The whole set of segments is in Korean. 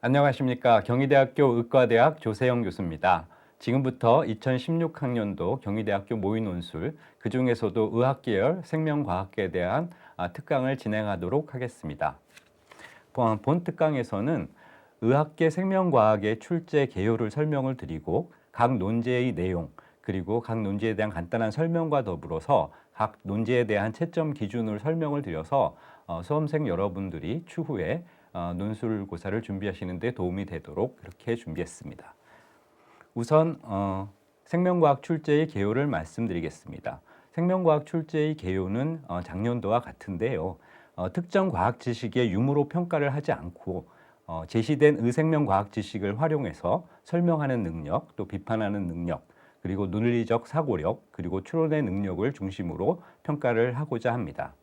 안녕하십니까. 경희대학교 의과대학 조세영 교수입니다. 지금부터 2016학년도 경희대학교 모의논술, 그중에서도 의학계열 생명과학에 대한 특강을 진행하도록 하겠습니다. 본 특강에서는 의학계 생명과학의 출제 개요를 설명을 드리고 각 논제의 내용, 그리고 각 논제에 대한 간단한 설명과 더불어서 각 논제에 대한 채점 기준을 설명을 드려서 수험생 여러분들이 추후에 논술고사를 준비하시는 데 도움이 되도록 이렇게 준비했습니다. 우선 생명과학 출제의 개요를 말씀드리겠습니다. 생명과학 출제의 개요는 작년도와 같은데요. 특정 과학 지식의 유무로 평가를 하지 않고 제시된 의생명과학 지식을 활용해서 설명하는 능력, 또 비판하는 능력, 그리고 논리적 사고력, 그리고 추론의 능력을 중심으로 평가를 하고자 합니다.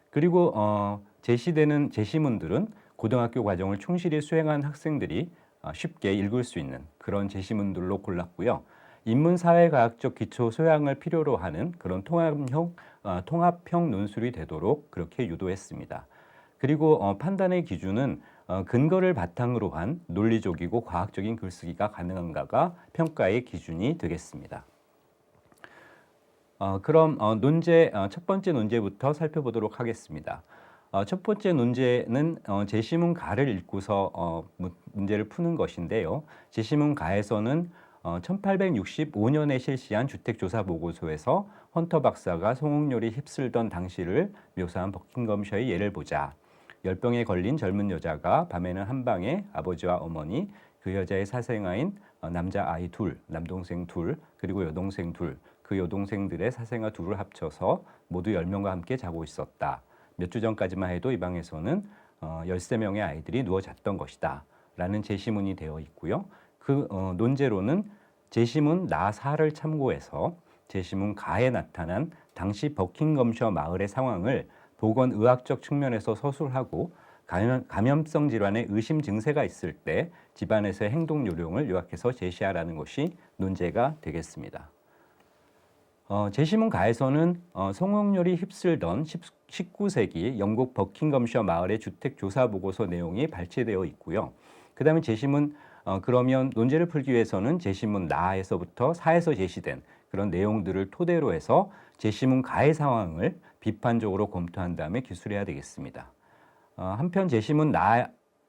그리고 제시되는 제시문들은 고등학교 과정을 충실히 수행한 학생들이 쉽게 읽을 수 있는 그런 제시문들로 골랐고요. 인문사회과학적 기초 소양을 필요로 하는 그런 통합형 논술이 되도록 그렇게 유도했습니다. 그리고 판단의 기준은 근거를 바탕으로 한 논리적이고 과학적인 글쓰기가 가능한가가 평가의 기준이 되겠습니다. 그럼 첫 번째 논제부터 살펴보도록 하겠습니다. 첫 번째 논제는 제시문 가를 읽고서 문제를 푸는 것인데요. 제시문 가에서는 1865년에 실시한 주택조사보고서에서 헌터 박사가 송옥열이 휩쓸던 당시를 묘사한 버킹엄셔의 예를 보자. 열병에 걸린 젊은 여자가 밤에는 한 방에 아버지와 어머니, 그 여자의 사생아인 남자아이 둘, 남동생 둘, 그리고 여동생 둘, 그 여동생들의 사생아 둘을 합쳐서 모두 10명과 함께 자고 있었다. 몇 주 전까지만 해도 이 방에서는 13명의 아이들이 누워 잤던 것이다. 라는 제시문이 되어 있고요. 그 논제로는 제시문 나4를 참고해서 제시문 가에 나타난 당시 버킹엄셔 마을의 상황을 보건의학적 측면에서 서술하고 감염성 질환의 의심 증세가 있을 때 집안에서의 행동 요령을 요약해서 제시하라는 것이 논제가 되겠습니다. 제시문 가에서는 송옥열이 휩쓸던 19세기 영국 버킹엄셔 마을의 주택조사보고서 내용이 발췌되어 있고요. 그 다음에 제시문 그러면 논제를 풀기 위해서는 제시문 나에서부터 사에서 제시된 그런 내용들을 토대로 해서 제시문 가의 상황을 비판적으로 검토한 다음에 기술해야 되겠습니다. 한편 제시문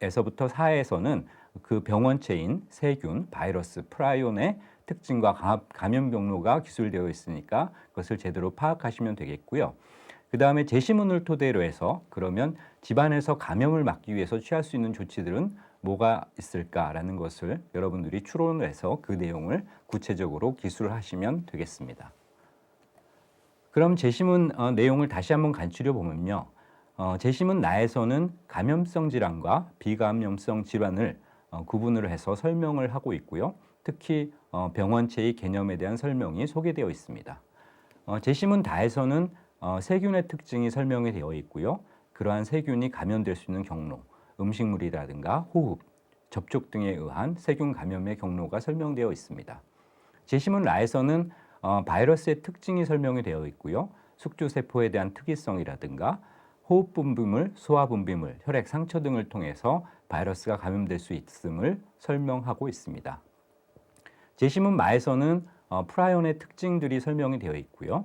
나에서부터 사에서는 그 병원체인 세균, 바이러스, 프라이온의 특징과 감염 경로가 기술되어 있으니까 그것을 제대로 파악하시면 되겠고요. 그 다음에 제시문을 토대로 해서 그러면 집안에서 감염을 막기 위해서 취할 수 있는 조치들은 뭐가 있을까라는 것을 여러분들이 추론을 해서 그 내용을 구체적으로 기술하시면 되겠습니다. 그럼 제시문 내용을 다시 한번 간추려 보면요. 제시문 나에서는 감염성 질환과 비감염성 질환을 구분을 해서 설명을 하고 있고요. 특히 병원체의 개념에 대한 설명이 소개되어 있습니다. 제시문 다에서는 세균의 특징이 설명이 되어 있고요. 그러한 세균이 감염될 수 있는 경로, 음식물이라든가 호흡, 접촉 등에 의한 세균 감염의 경로가 설명되어 있습니다. 제시문 라에서는 바이러스의 특징이 설명이 되어 있고요. 숙주세포에 대한 특이성이라든가 호흡 분비물, 소화 분비물, 혈액 상처 등을 통해서 바이러스가 감염될 수 있음을 설명하고 있습니다. 제시문 마에서는 프라이온의 특징들이 설명이 되어 있고요.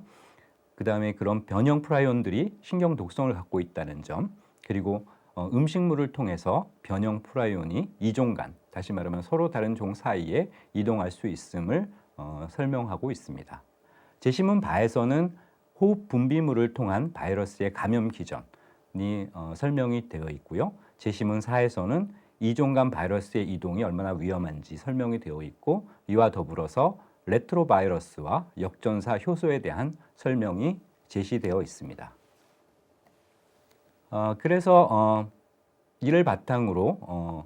그 다음에 그런 변형 프라이온들이 신경 독성을 갖고 있다는 점, 그리고 음식물을 통해서 변형 프라이온이 이종 간, 다시 말하면 서로 다른 종 사이에 이동할 수 있음을 설명하고 있습니다. 제시문 바에서는 호흡 분비물을 통한 바이러스의 감염 기전이 설명이 되어 있고요. 제시문 4에서는 이종 간 바이러스의 이동이 얼마나 위험한지 설명이 되어 있고 이와 더불어서 레트로바이러스와 역전사 효소에 대한 설명이 제시되어 있습니다. 그래서 이를 바탕으로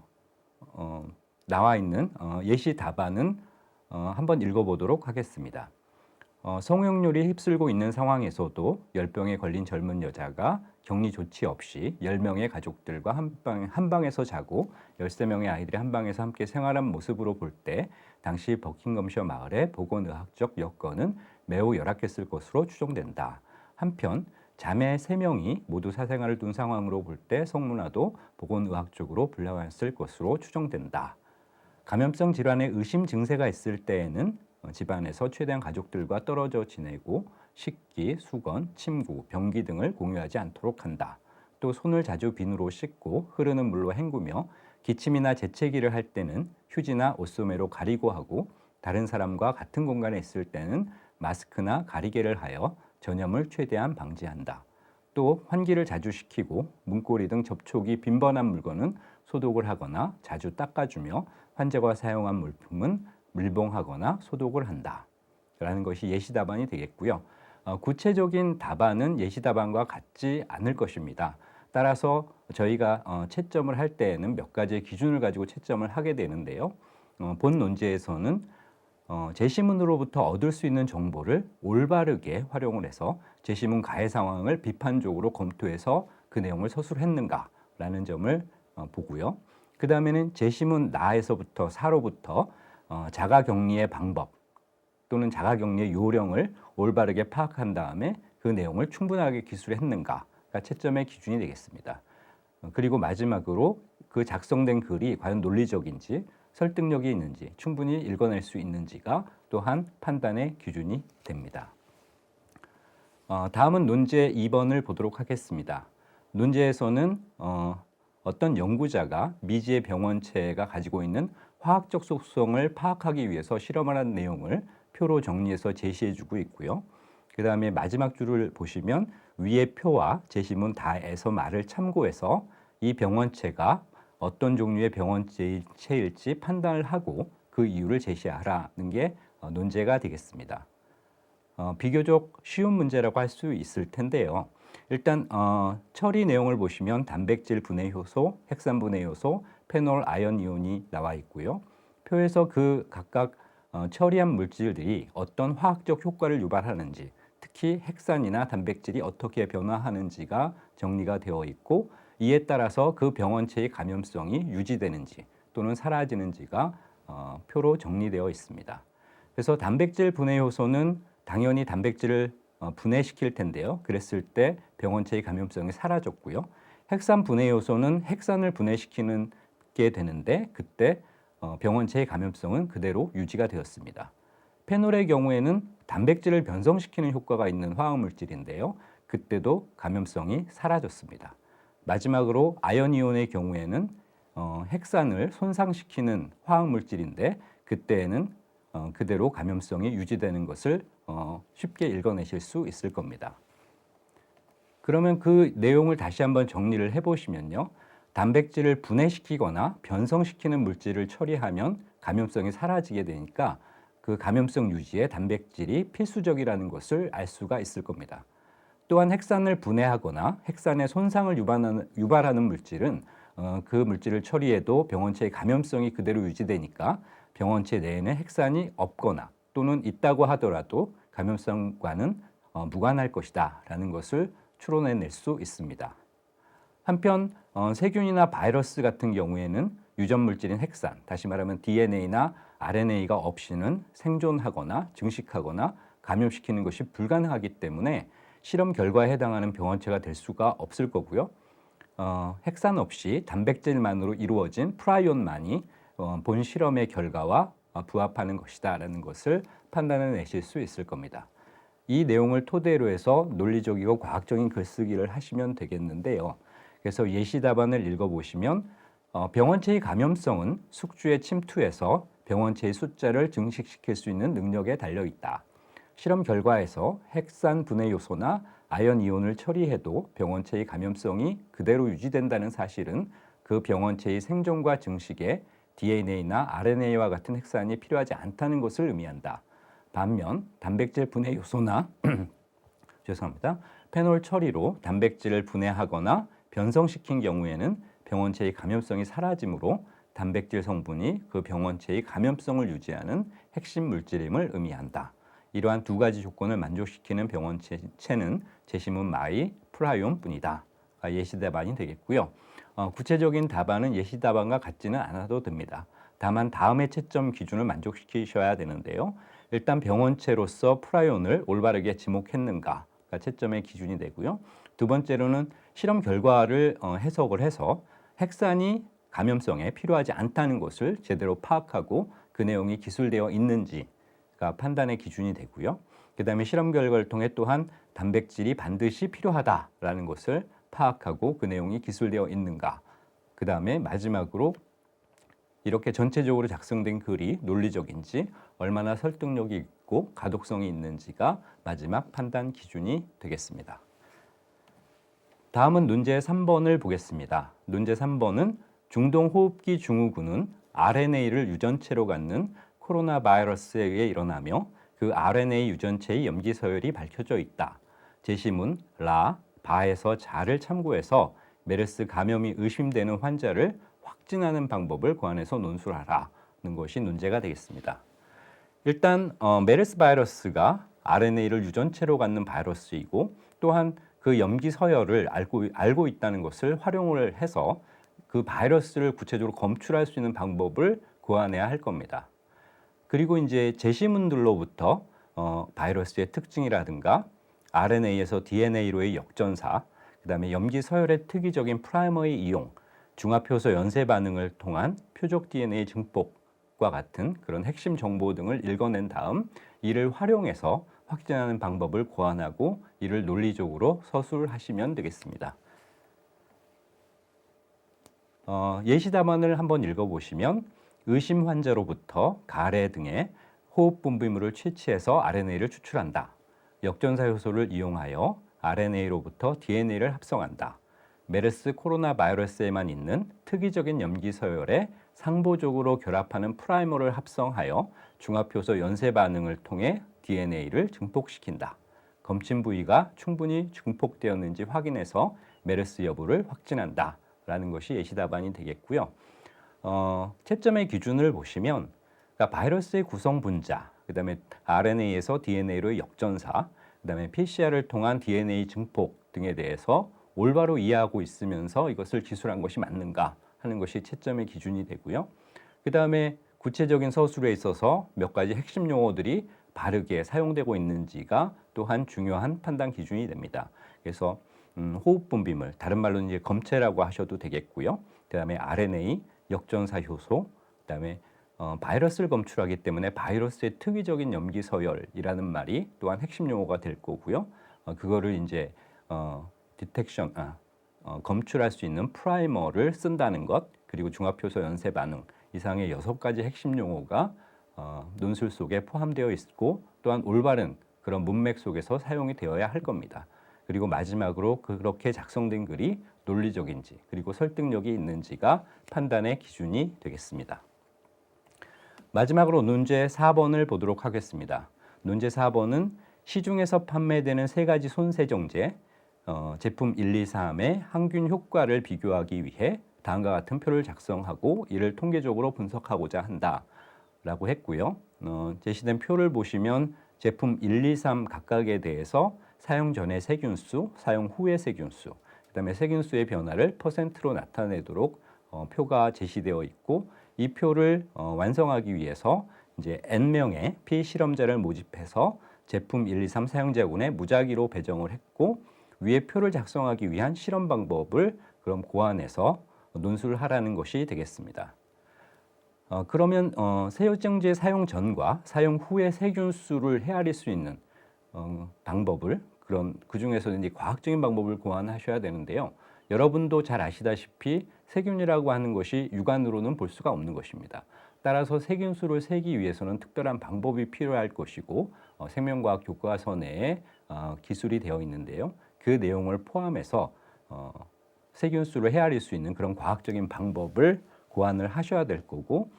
나와 있는 예시 답안은 한번 읽어보도록 하겠습니다. 성형률이 휩쓸고 있는 상황에서도 열병에 걸린 젊은 여자가 격리 조치 없이 10명의 가족들과 한 방에서 자고 13명의 아이들이 한 방에서 함께 생활한 모습으로 볼 때 당시 버킹엄셔 마을의 보건의학적 여건은 매우 열악했을 것으로 추정된다. 한편 자매 3명이 모두 사생활을 둔 상황으로 볼 때 성문화도 보건의학적으로 불량했을 것으로 추정된다. 감염성 질환의 의심 증세가 있을 때에는 집안에서 최대한 가족들과 떨어져 지내고 식기, 수건, 침구, 변기 등을 공유하지 않도록 한다. 또 손을 자주 비누로 씻고 흐르는 물로 헹구며 기침이나 재채기를 할 때는 휴지나 옷소매로 가리고 하고 다른 사람과 같은 공간에 있을 때는 마스크나 가리개를 하여 전염을 최대한 방지한다. 또 환기를 자주 시키고 문고리 등 접촉이 빈번한 물건은 소독을 하거나 자주 닦아주며 환자가 사용한 물품은 밀봉하거나 소독을 한다. 라는 것이 예시 답안이 되겠고요. 구체적인 답안은 예시 답안과 같지 않을 것입니다. 따라서 저희가 채점을 할 때에는 몇 가지의 기준을 가지고 채점을 하게 되는데요. 본 논제에서는 제시문으로부터 얻을 수 있는 정보를 올바르게 활용을 해서 제시문 가해 상황을 비판적으로 검토해서 그 내용을 서술했는가라는 점을 보고요. 그 다음에는 제시문 나에서부터 사로부터 자가격리의 방법 또는 자가격리의 요령을 올바르게 파악한 다음에 그 내용을 충분하게 기술했는가가 채점의 기준이 되겠습니다. 그리고 마지막으로 그 작성된 글이 과연 논리적인지 설득력이 있는지 충분히 읽어낼 수 있는지가 또한 판단의 기준이 됩니다. 다음은 논제 2번을 보도록 하겠습니다. 논제에서는 어떤 연구자가 미지의 병원체가 가지고 있는 화학적 속성을 파악하기 위해서 실험을 한 내용을 표로 정리해서 제시해주고 있고요. 그 다음에 마지막 줄을 보시면 위의 표와 제시문 다에서 말을 참고해서 이 병원체가 어떤 종류의 병원체일지 판단을 하고 그 이유를 제시하라는 게 논제가 되겠습니다. 비교적 쉬운 문제라고 할 수 있을 텐데요. 일단 처리 내용을 보시면 단백질 분해 효소, 핵산 분해 효소, 페놀, 아연 이온이 나와 있고요. 표에서 그 각각 처리한 물질들이 어떤 화학적 효과를 유발하는지, 특히 핵산이나 단백질이 어떻게 변화하는지가 정리가 되어 있고 이에 따라서 그 병원체의 감염성이 유지되는지 또는 사라지는지가 표로 정리되어 있습니다. 그래서 단백질 분해 효소는 당연히 단백질을 분해시킬 텐데요. 그랬을 때 병원체의 감염성이 사라졌고요. 핵산 분해 요소는 핵산을 분해시키는 게 되는데 그때 병원체의 감염성은 그대로 유지가 되었습니다. 페놀의 경우에는 단백질을 변성시키는 효과가 있는 화학물질인데요. 그때도 감염성이 사라졌습니다. 마지막으로 아연이온의 경우에는 핵산을 손상시키는 화학물질인데 그때에는 그대로 감염성이 유지되는 것을 쉽게 읽어내실 수 있을 겁니다. 그러면 그 내용을 다시 한번 정리를 해보시면요. 단백질을 분해시키거나 변성시키는 물질을 처리하면 감염성이 사라지게 되니까 그 감염성 유지에 단백질이 필수적이라는 것을 알 수가 있을 겁니다. 또한 핵산을 분해하거나 핵산의 손상을 유발하는 물질은 그 물질을 처리해도 병원체의 감염성이 그대로 유지되니까 병원체 내에는 핵산이 없거나 또는 있다고 하더라도 감염성과는 무관할 것이다 라는 것을 추론해낼 수 있습니다. 한편 세균이나 바이러스 같은 경우에는 유전 물질인 핵산, 다시 말하면 DNA나 RNA가 없이는 생존하거나 증식하거나 감염시키는 것이 불가능하기 때문에 실험 결과에 해당하는 병원체가 될 수가 없을 거고요. 핵산 없이 단백질만으로 이루어진 프라이온만이 본 실험의 결과와 부합하는 것이다 라는 것을 판단해 내실 수 있을 겁니다. 이 내용을 토대로 해서 논리적이고 과학적인 글쓰기를 하시면 되겠는데요. 그래서 예시 답안을 읽어보시면 병원체의 감염성은 숙주에 침투해서 병원체의 숫자를 증식시킬 수 있는 능력에 달려있다. 실험 결과에서 핵산 분해 요소나 아연 이온을 처리해도 병원체의 감염성이 그대로 유지된다는 사실은 그 병원체의 생존과 증식에 DNA나 RNA와 같은 핵산이 필요하지 않다는 것을 의미한다. 반면 단백질 분해 요소나 죄송합니다. 페놀 처리로 단백질을 분해하거나 변성시킨 경우에는 병원체의 감염성이 사라지므로 단백질 성분이 그 병원체의 감염성을 유지하는 핵심 물질임을 의미한다. 이러한 두 가지 조건을 만족시키는 병원체는 제시문 마이 프라이온뿐이다. 예시 답안이 되겠고요. 구체적인 답안은 예시 답안과 같지는 않아도 됩니다. 다만 다음의 채점 기준을 만족시키셔야 되는데요. 일단 병원체로서 프라이온을 올바르게 지목했는가 채점의 기준이 되고요. 두 번째로는 실험 결과를 해석을 해서 핵산이 감염성에 필요하지 않다는 것을 제대로 파악하고 그 내용이 기술되어 있는지가 판단의 기준이 되고요. 그다음에 실험 결과를 통해 또한 단백질이 반드시 필요하다라는 것을 파악하고 그 내용이 기술되어 있는가. 그다음에 마지막으로 이렇게 전체적으로 작성된 글이 논리적인지 얼마나 설득력이 있고 가독성이 있는지가 마지막 판단 기준이 되겠습니다. 다음은 논제 3번을 보겠습니다. 논제 3번은 중동호흡기 증후군은 RNA를 유전체로 갖는 코로나 바이러스에 의해 일어나며 그 RNA 유전체의 염기 서열이 밝혀져 있다. 제시문 라, 바에서 자를 참고해서 메르스 감염이 의심되는 환자를 확진하는 방법을 고안해서 논술하라는 것이 논제가 되겠습니다. 일단 메르스 바이러스가 RNA를 유전체로 갖는 바이러스이고 또한 그 염기 서열을 알고 있다는 것을 활용을 해서 그 바이러스를 구체적으로 검출할 수 있는 방법을 고안해야 할 겁니다. 그리고 이제 제시문들로부터 바이러스의 특징이라든가 RNA에서 DNA로의 역전사, 그다음에 염기 서열의 특이적인 프라이머의 이용, 중화표소 연쇄 반응을 통한 표적 DNA 증폭과 같은 그런 핵심 정보 등을 읽어낸 다음 이를 활용해서 확진하는 방법을 고안하고 이를 논리적으로 서술하시면 되겠습니다. 예시 답안을 한번 읽어보시면 의심 환자로부터 가래 등의 호흡 분비물을 채취해서 RNA를 추출한다. 역전사 효소를 이용하여 RNA로부터 DNA를 합성한다. 메르스 코로나 바이러스에만 있는 특이적인 염기 서열에 상보적으로 결합하는 프라이머를 합성하여 중화표소 연쇄 반응을 통해 DNA를 증폭시킨다. 검침 부위가 충분히 증폭되었는지 확인해서 메르스 여부를 확진한다. 라는 것이 예시 답안이 되겠고요. 채점의 기준을 보시면 그러니까 바이러스의 구성 분자, 그다음에 RNA에서 DNA로의 역전사, 그다음에 PCR을 통한 DNA 증폭 등에 대해서 올바로 이해하고 있으면서 이것을 기술한 것이 맞는가 하는 것이 채점의 기준이 되고요. 그다음에 구체적인 서술에 있어서 몇 가지 핵심 용어들이 바르게 사용되고 있는지가 또한 중요한 판단 기준이 됩니다. 그래서 호흡 분비물, 다른 말로 이제 검체라고 하셔도 되겠고요. 그다음에 RNA, 역전사 효소, 그다음에 바이러스를 검출하기 때문에 바이러스의 특이적인 염기 서열이라는 말이 또한 핵심 용어가 될 거고요. 그거를 이제 디텍션, 검출할 수 있는 프라이머를 쓴다는 것, 그리고 중화표소 연쇄 반응 이상의 6가지 핵심 용어가 논술 속에 포함되어 있고 또한 올바른 그런 문맥 속에서 사용이 되어야 할 겁니다. 그리고 마지막으로 그렇게 작성된 글이 논리적인지 그리고 설득력이 있는지가 판단의 기준이 되겠습니다. 마지막으로 논제 4번을 보도록 하겠습니다. 논제 4번은 시중에서 판매되는 3가지 손세정제 제품 1, 2, 3의 항균 효과를 비교하기 위해 다음과 같은 표를 작성하고 이를 통계적으로 분석하고자 한다라고 했고요. 제시된 표를 보시면 제품 1, 2, 3 각각에 대해서 사용 전의 세균수, 사용 후의 세균수, 그다음에 세균수의 변화를 퍼센트로 나타내도록 표가 제시되어 있고 이 표를 완성하기 위해서 이제 N명의 피실험자를 모집해서 제품 1, 2, 3 사용자군에 무작위로 배정을 했고 위에 표를 작성하기 위한 실험 방법을 그럼 고안해서 논술을 하라는 것이 되겠습니다. 그러면 세균제제 사용 전과 사용 후의 세균수를 헤아릴 수 있는 방법을 그 중에서는 이제 과학적인 방법을 고안하셔야 되는데요. 여러분도 잘 아시다시피 세균이라고 하는 것이 육안으로는 볼 수가 없는 것입니다. 따라서 세균수를 세기 위해서는 특별한 방법이 필요할 것이고 생명과학 교과서 내에 기술이 되어 있는데요. 그 내용을 포함해서 세균수를 헤아릴 수 있는 그런 과학적인 방법을 고안을 하셔야 될 거고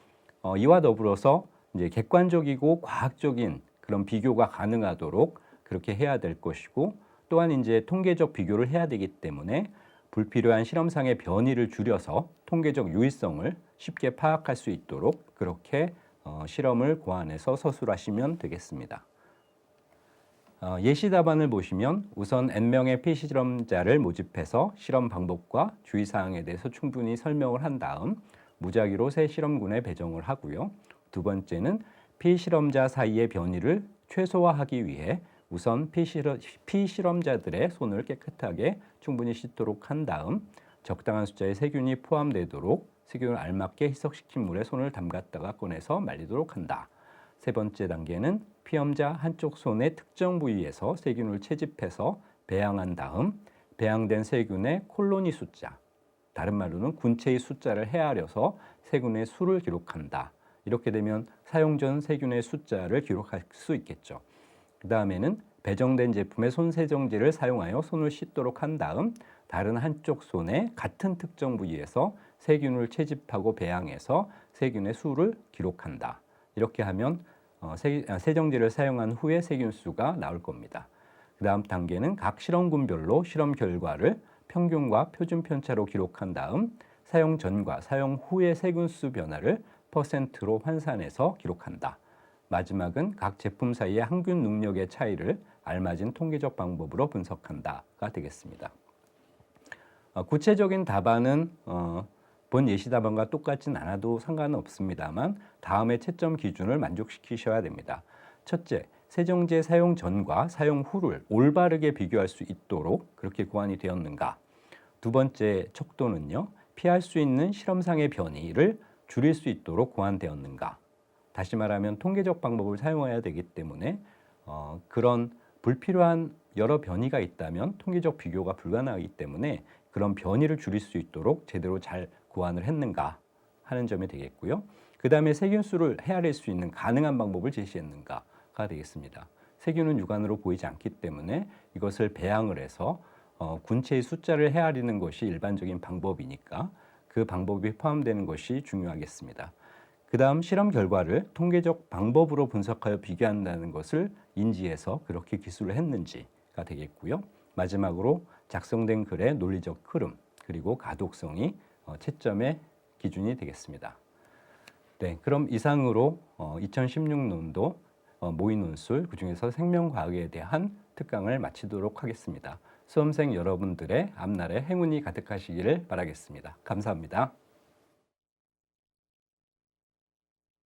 이와 더불어서 이제 객관적이고 과학적인 그런 비교가 가능하도록 그렇게 해야 될 것이고 또한 이제 통계적 비교를 해야 되기 때문에 불필요한 실험상의 변이를 줄여서 통계적 유의성을 쉽게 파악할 수 있도록 그렇게 실험을 고안해서 서술하시면 되겠습니다. 예시 답안을 보시면 우선 N명의 피실험자를 모집해서 실험 방법과 주의사항에 대해서 충분히 설명을 한 다음 무작위로 새 실험군에 배정을 하고요. 두 번째는 피실험자 사이의 변이를 최소화하기 위해 우선 피실험자들의 손을 깨끗하게 충분히 씻도록 한 다음 적당한 숫자의 세균이 포함되도록 세균을 알맞게 희석시킨 물에 손을 담갔다가 꺼내서 말리도록 한다. 세 번째 단계는 피험자 한쪽 손의 특정 부위에서 세균을 채집해서 배양한 다음 배양된 세균의 콜로니 숫자, 다른 말로는 군체의 숫자를 헤아려서 세균의 수를 기록한다. 이렇게 되면 사용 전 세균의 숫자를 기록할 수 있겠죠. 그 다음에는 배정된 제품의 손세정제를 사용하여 손을 씻도록 한 다음 다른 한쪽 손의 같은 특정 부위에서 세균을 채집하고 배양해서 세균의 수를 기록한다. 이렇게 하면 세정제를 사용한 후에 세균 수가 나올 겁니다. 그 다음 단계는 각 실험군별로 실험 결과를 평균과 표준 편차로 기록한 다음 사용 전과 사용 후의 세균 수 변화를 퍼센트로 환산해서 기록한다. 마지막은 각 제품 사이의 항균 능력의 차이를 알맞은 통계적 방법으로 분석한다가 되겠습니다. 구체적인 답안은 본 예시 답안과 똑같진 않아도 상관은 없습니다만 다음의 채점 기준을 만족시키셔야 됩니다. 첫째, 세정제 사용 전과 사용 후를 올바르게 비교할 수 있도록 그렇게 고안이 되었는가. 두 번째 척도는요, 피할 수 있는 실험상의 변이를 줄일 수 있도록 고안되었는가. 다시 말하면 통계적 방법을 사용해야 되기 때문에 그런 불필요한 여러 변이가 있다면 통계적 비교가 불가능하기 때문에 그런 변이를 줄일 수 있도록 제대로 잘 고안을 했는가 하는 점이 되겠고요. 그 다음에 세균수를 헤아릴 수 있는 가능한 방법을 제시했는가가 되겠습니다. 세균은 육안으로 보이지 않기 때문에 이것을 배양을 해서 군체의 숫자를 헤아리는 것이 일반적인 방법이니까 그 방법이 포함되는 것이 중요하겠습니다. 그 다음 실험 결과를 통계적 방법으로 분석하여 비교한다는 것을 인지해서 그렇게 기술을 했는지가 되겠고요. 마지막으로 작성된 글의 논리적 흐름 그리고 가독성이 채점의 기준이 되겠습니다. 네, 그럼 이상으로 2016년도 모의논술 그중에서 생명과학에 대한 특강을 마치도록 하겠습니다. 수험생 여러분들의 앞날에 행운이 가득하시기를 바라겠습니다. 감사합니다.